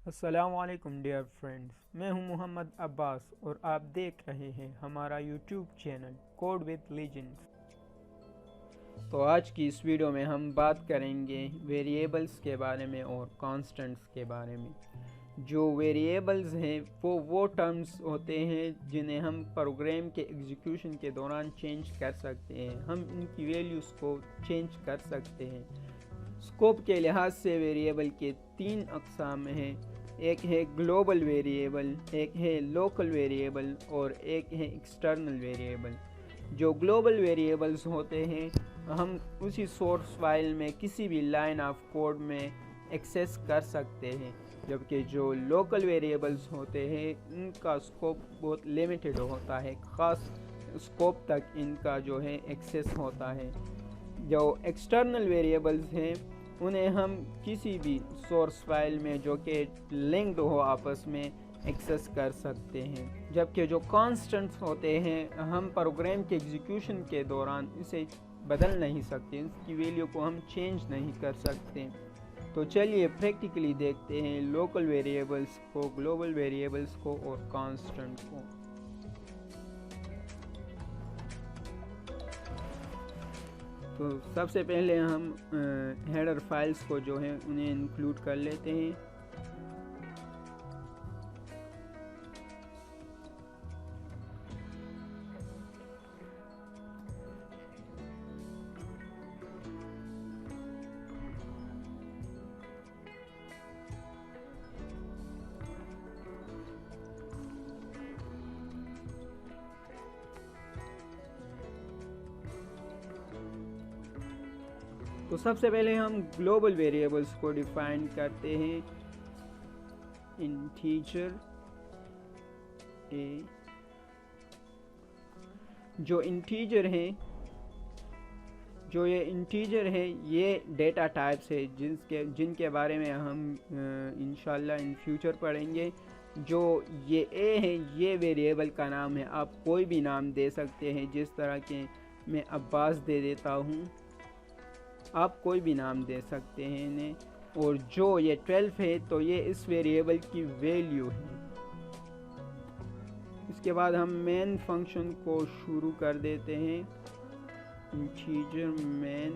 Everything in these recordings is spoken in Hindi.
अस्सलामुअलैकुम डियर फ्रेंड्स, मैं हूं मोहम्मद अब्बास और आप देख रहे हैं हमारा YouTube channel code with legends. तो आज की इस वीडियो में हम बात करेंगे वेरिएबल्स के बारे में और कांस्टेंट्स के बारे में। जो वेरिएबल्स हैं वो टर्म्स होते हैं जिन्हें हम प्रोग्राम के एग्जीक्यूशन के दौरान चेंज कर सकते हैं। हम इनकी वैल्यूज़ को चेंज कर सकते हैं। स्कोप के लिहाज से वेरिएबल के तीन अक़साम हैं। एक है ग्लोबल वेरिएबल, एक है लोकल वेरिएबल और एक है एक्सटर्नल वेरिएबल। जो ग्लोबल वेरिएबल्स होते हैं हम उसी सोर्स फाइल में किसी भी लाइन ऑफ कोड में एक्सेस कर सकते हैं, जबकि जो लोकल वेरिएबल्स होते हैं इनका स्कोप बहुत लिमिटेड होता है, ख़ास स्कोप तक इनका जो है एक्सेस होता है। जो एक्सटर्नल वेरिएबल्स हैं उन्हें हम किसी भी सोर्स फाइल में जो कि लिंक्ड हो आपस में एक्सेस कर सकते हैं, जबकि जो कांस्टेंट्स होते हैं हम प्रोग्राम के एग्जीक्यूशन के दौरान इसे बदल नहीं सकते, इसकी वैल्यू को हम चेंज नहीं कर सकते। तो चलिए प्रैक्टिकली देखते हैं लोकल वेरिएबल्स को, ग्लोबल वेरिएबल्स को और कांस्टेंट को। तो सबसे पहले हम हेडर फाइल्स को जो है उन्हें इंक्लूड कर लेते हैं। तो सबसे पहले हम ग्लोबल वेरिएबल्स को डिफाइन करते हैं। इंटीजर ए, जो ये इंटीजर है ये डेटा टाइप्स है जिनके बारे में हम इंशाल्लाह इन फ्यूचर पढ़ेंगे। जो ये ए है ये वेरिएबल का नाम है, आप कोई भी नाम दे सकते हैं, जिस तरह के मैं अब्बास दे देता हूँ, आप कोई भी नाम दे सकते हैं इन्हें। और जो ये 12 है तो ये इस वेरिएबल की वैल्यू है। इसके बाद हम मेन फंक्शन को शुरू कर देते हैं, इंटीजर मेन।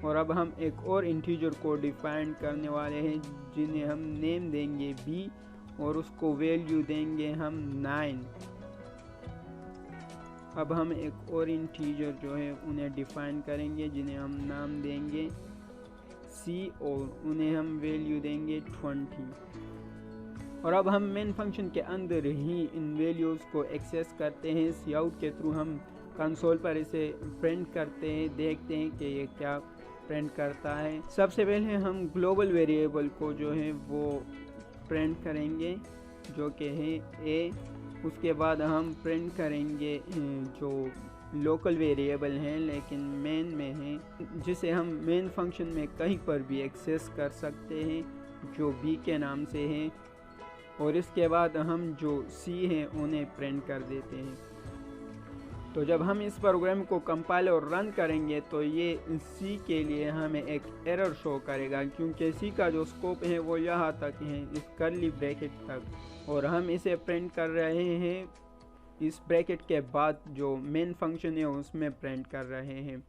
और अब हम एक और इंटीजर को डिफाइन करने वाले हैं जिन्हें हम नेम देंगे बी और उसको वैल्यू देंगे हम 9। अब हम एक और इंटीजर जो है उन्हें डिफाइन करेंगे जिन्हें हम नाम देंगे सी और उन्हें हम वैल्यू देंगे 20। और अब हम मेन फंक्शन के अंदर ही इन वैल्यूज़ को एक्सेस करते हैं। सी आउट के थ्रू हम कंसोल पर इसे प्रिंट करते हैं, देखते हैं कि ये क्या प्रिंट करता है। सबसे पहले हम ग्लोबल वेरिएबल को जो है वो प्रिंट करेंगे जो कि है ए। उसके बाद हम प्रिंट करेंगे जो लोकल वेरिएबल हैं लेकिन मेन में हैं, जिसे हम मेन फंक्शन में कहीं पर भी एक्सेस कर सकते हैं, जो बी के नाम से हैं। और इसके बाद हम जो सी हैं उन्हें प्रिंट कर देते हैं। तो जब हम इस प्रोग्राम को कंपाइल और रन करेंगे तो ये सी के लिए हमें एक एरर शो करेगा, क्योंकि सी का जो स्कोप है वो यहाँ तक है, इस कर्ली ब्रैकेट तक, और हम इसे प्रिंट कर रहे हैं इस ब्रैकेट के बाद जो मेन फंक्शन है उसमें प्रिंट कर रहे हैं।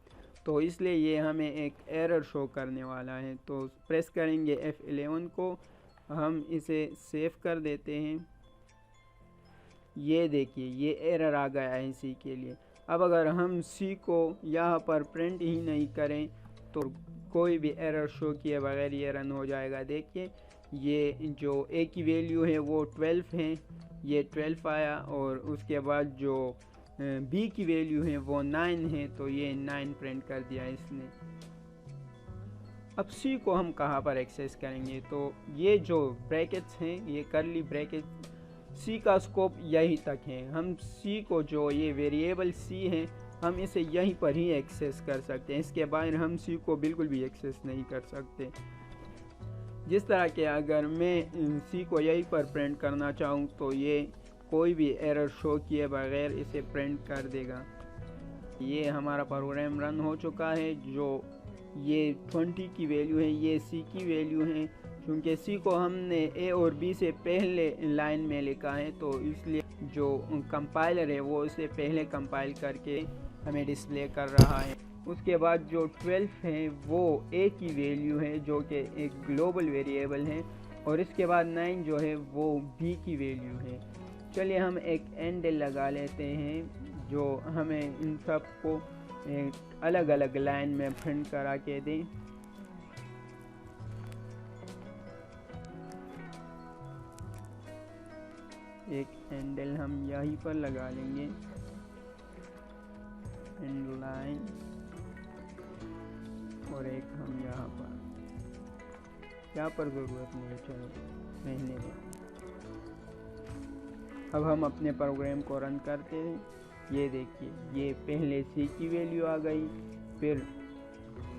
तो इसलिए ये हमें एक एरर शो करने वाला है। तो प्रेस करेंगे F11 को, हम इसे सेव कर देते हैं। ये देखिए ये एरर आ गया है सी के लिए। अब अगर हम सी को यहाँ पर प्रिंट ही नहीं करें तो कोई भी एरर शो किए बगैर ये रन हो जाएगा। देखिए ये जो ए की वैल्यू है वो 12 है, ये 12 आया, और उसके बाद जो बी की वैल्यू है वो 9 है, तो ये 9 प्रिंट कर दिया इसने। अब सी को हम कहाँ पर एक्सेस करेंगे? तो ये जो ब्रैकेट्स हैं, ये कर्ली ब्रैकेट, सी का स्कोप यहीं तक है। हम सी को, जो ये वेरिएबल सी है, हम इसे यहीं पर ही एक्सेस कर सकते हैं, इसके बाहर हम सी को बिल्कुल भी एक्सेस नहीं कर सकते। जिस तरह के अगर मैं सी को यहीं पर प्रिंट करना चाहूँ तो ये कोई भी एरर शो किए बगैर इसे प्रिंट कर देगा। ये हमारा प्रोग्राम रन हो चुका है। जो ये 20 की वैल्यू है, ये सी की वैल्यू है। क्योंकि सी को हमने ए और बी से पहले लाइन में लिखा है, तो इसलिए जो कंपाइलर है वो इसे पहले कंपाइल करके हमें डिस्प्ले कर रहा है। उसके बाद जो 12 है वो ए की वैल्यू है, जो कि एक ग्लोबल वेरिएबल है। और इसके बाद 9 जो है वो बी की वैल्यू है। चलिए हम एक एंड लगा लेते हैं जो हमें इन सब को अलग अलग लाइन में प्रिंट करा के दें। एक हैंडल हम यहीं पर लगा लेंगे, एंड लाइन, और एक हम यहाँ पर ज़रूरत नहीं है, चलो रहने दें। अब हम अपने प्रोग्राम को रन करते हैं। ये देखिए, ये पहले सी की वैल्यू आ गई, फिर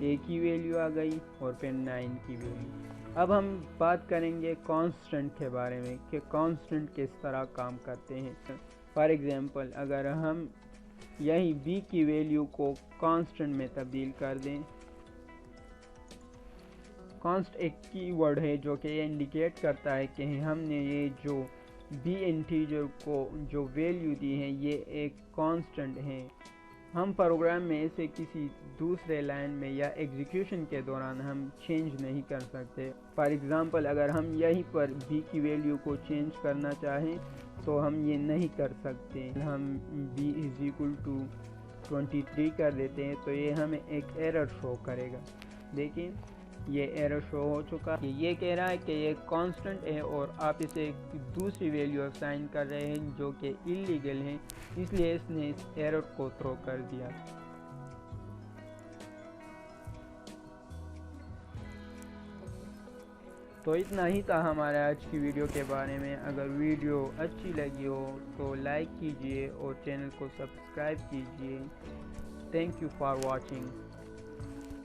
ए की वैल्यू आ गई और फिर 9 की वैल्यू। अब हम बात करेंगे कांस्टेंट के बारे में कि कांस्टेंट किस तरह काम करते हैं। फॉर एग्जांपल, अगर हम यही बी की वैल्यू को कांस्टेंट में तब्दील कर दें। कांस्ट एक कीवर्ड है जो कि ये इंडिकेट करता है कि हमने ये जो बी इंटीजर को जो वैल्यू दी है ये एक कांस्टेंट है। हम प्रोग्राम में इसे किसी दूसरे लाइन में या एग्जीक्यूशन के दौरान हम चेंज नहीं कर सकते। फॉर एग्ज़ाम्पल, अगर हम यहीं पर बी की वैल्यू को चेंज करना चाहें तो हम ये नहीं कर सकते। हम b = 23 कर देते हैं तो ये हमें एक एरर शो करेगा। देखिए, ये एरर शो हो चुका है। ये कह रहा है कि ये कांस्टेंट है और आप इसे दूसरी वैल्यू असाइन कर रहे हैं जो कि इलीगल है, इसलिए इसने इस एरर को थ्रो कर दिया। तो इतना ही था हमारे आज की वीडियो के बारे में। अगर वीडियो अच्छी लगी हो तो लाइक कीजिए और चैनल को सब्सक्राइब कीजिए। Thank you for watching.